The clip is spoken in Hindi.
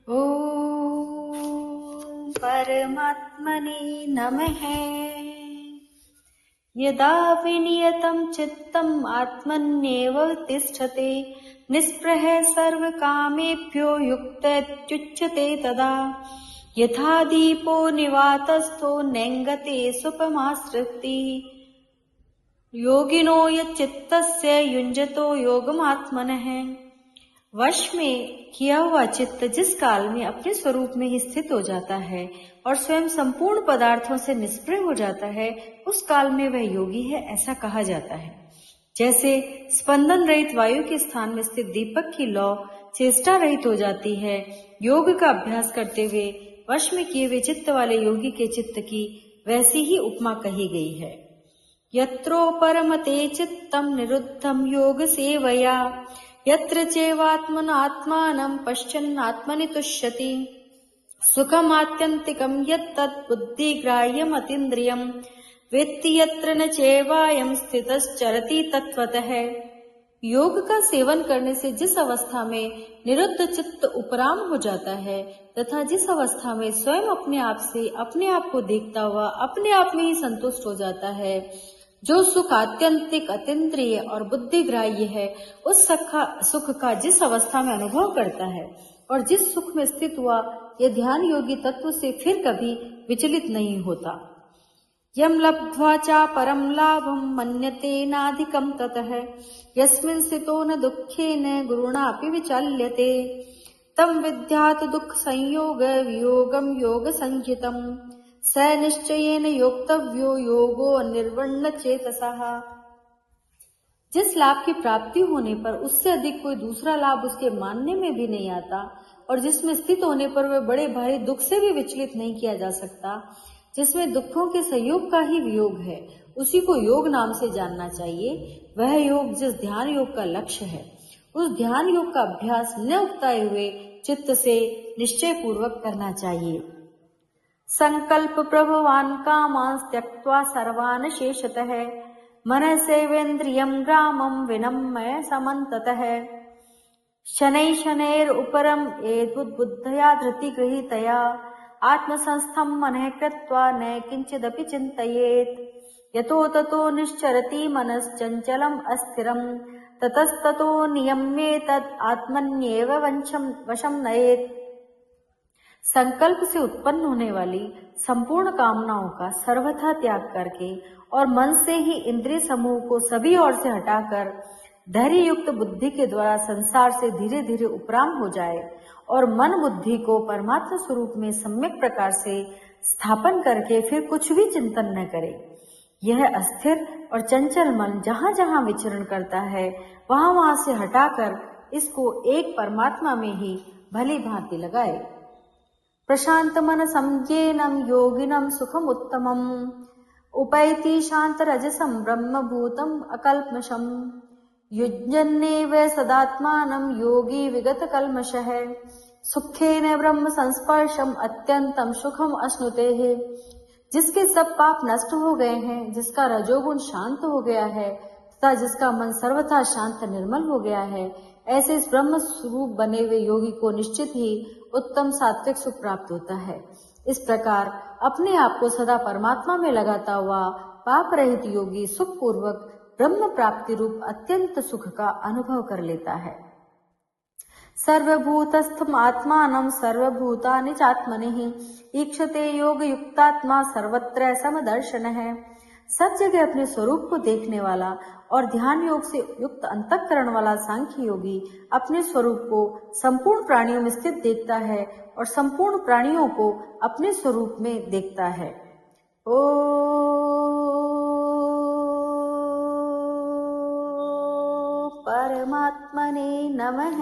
ॐ परमात्मने नमः। यदा विनियतं चित्तम् आत्मन्येव तिष्ठते निःस्पृहः सर्वकामेभ्यो युक्तोच्यते तदा यथा दीपो निवातस्थो नेङ्गते सुपमाश्रितिः। योगिनो यच्चित्तस्य युञ्जतो योगमात्मनः। वश में किया हुआ चित्त जिस काल में अपने स्वरूप में ही स्थित हो जाता है और स्वयं संपूर्ण पदार्थों से निष्प्रह हो जाता है, उस काल में वह योगी है, ऐसा कहा जाता है। जैसे स्पंदन रहित वायु के स्थान में स्थित दीपक की लौ चेष्टा रहित हो जाती है, योग का अभ्यास करते हुए वश में किए हुए चित्त वाले योगी के चित्त की वैसी ही उपमा कही गई है। यत्रोपरमते चित्तम निरुद्धम योग सेवया यत्र चैवात्मनात्मानं पश्यन्नात्मनि तुष्यति। सुखमात्यन्तिकं यत्तत् बुद्धिग्राह्यम् अतीन्द्रियं वेत्ति यत्र न चैवायं स्थितश्चरति तत्त्वतः। योग का सेवन करने से जिस अवस्था में निरुद्ध चित्त उपराम हो जाता है तथा जिस अवस्था में स्वयं अपने आप से अपने आप को देखता हुआ अपने आप में ही संतुष्ट हो जाता है, जो सुख आत्यंतिक अतीन्द्रिय और बुद्धिग्राह्य है, उस सुख का जिस अवस्था में अनुभव करता है और जिस सुख में स्थित हुआ, यह ध्यान योगी तत्व से फिर कभी विचलित नहीं होता। यम लब्ध्वा चा परम लाभम मन्यते नाधिकम ततः यस्मिन् स्थितो न दुःखेन गुरुणापि विचाल्यते तम विद्यात् दुःख संयोग वियोगम योग संहितम स निश्चयेन योक्तव्यो योगो निर्वण्ण चेतसः। जिस लाभ की प्राप्ति होने पर उससे अधिक कोई दूसरा लाभ उसके मानने में भी नहीं आता और जिसमें स्थित होने पर वह बड़े भारी दुख से भी विचलित नहीं किया जा सकता, जिसमें दुखों के संयोग का ही वियोग है, उसी को योग नाम से जानना चाहिए। वह योग जिस ध्यान योग का लक्ष्य है, उस ध्यान योग का अभ्यास न उकताए हुए चित्त से निश्चय पूर्वक करना चाहिए। संकल्प प्रभवान कामांस त्यक्त्वा सर्वान् शेषतः मनसेवेन्द्रियं ग्रामं विनम्य समन्ततः शनैः शनैः उपरम् एतद्बुद्धया धृतिगृहीतया आत्मसंस्थं मनः कृत्वा न किंचिदपि चिन्तयेत्। यतो ततो निश्चरति मनश्चञ्चलम् अस्थिरं ततस्ततो नियम्येतद् आत्मन्येव वशं नयेत्। संकल्प से उत्पन्न होने वाली संपूर्ण कामनाओं का सर्वथा त्याग करके और मन से ही इंद्रिय समूह को सभी ओर से हटाकर धैर्य युक्त बुद्धि के द्वारा संसार से धीरे धीरे उपराम हो जाए और मन बुद्धि को परमात्मा स्वरूप में सम्यक प्रकार से स्थापन करके फिर कुछ भी चिंतन न करे। यह अस्थिर और चंचल मन जहाँ जहाँ विचरण करता है, वहाँ वहाँ से हटाकर इसको एक परमात्मा में ही भली भांति लगाए। प्रशांत मन संज्ञेनम योगिनम सुखम उत्तमम उपैति शांत रजसम ब्रह्म भूतम अकल्मषम युज्यन्नेव सदात्मानं योगी विगत कल्मषः सुखेन ब्रह्म संस्पर्शम अत्यंतम सुखम अश्नुते है। जिसके सब पाप नष्ट हो गए हैं, जिसका रजोगुण शांत हो गया है तथा जिसका मन सर्वथा शांत निर्मल हो गया है, ऐसे इस ब्रह्म स्वरूप बने हुए योगी को निश्चित ही उत्तम सात्विक सुख प्राप्त होता है। इस प्रकार अपने आप को सदा परमात्मा में लगाता हुआ पाप रहित योगी सुख पूर्वक ब्रह्म प्राप्ति रूप अत्यंत सुख का अनुभव कर लेता है। सर्वभूतस्थम आत्मानं सर्वभूतानि चात्मनिः ईक्षते योग युक्तात्मा सर्वत्र समदर्शनः। सब जगह अपने स्वरूप को देखने वाला और ध्यान योग से युक्त अंतःकरण वाला सांख्य योगी अपने स्वरूप को संपूर्ण प्राणियों में स्थित देखता है और संपूर्ण प्राणियों को अपने स्वरूप में देखता है। ओ परमात्मने नमः।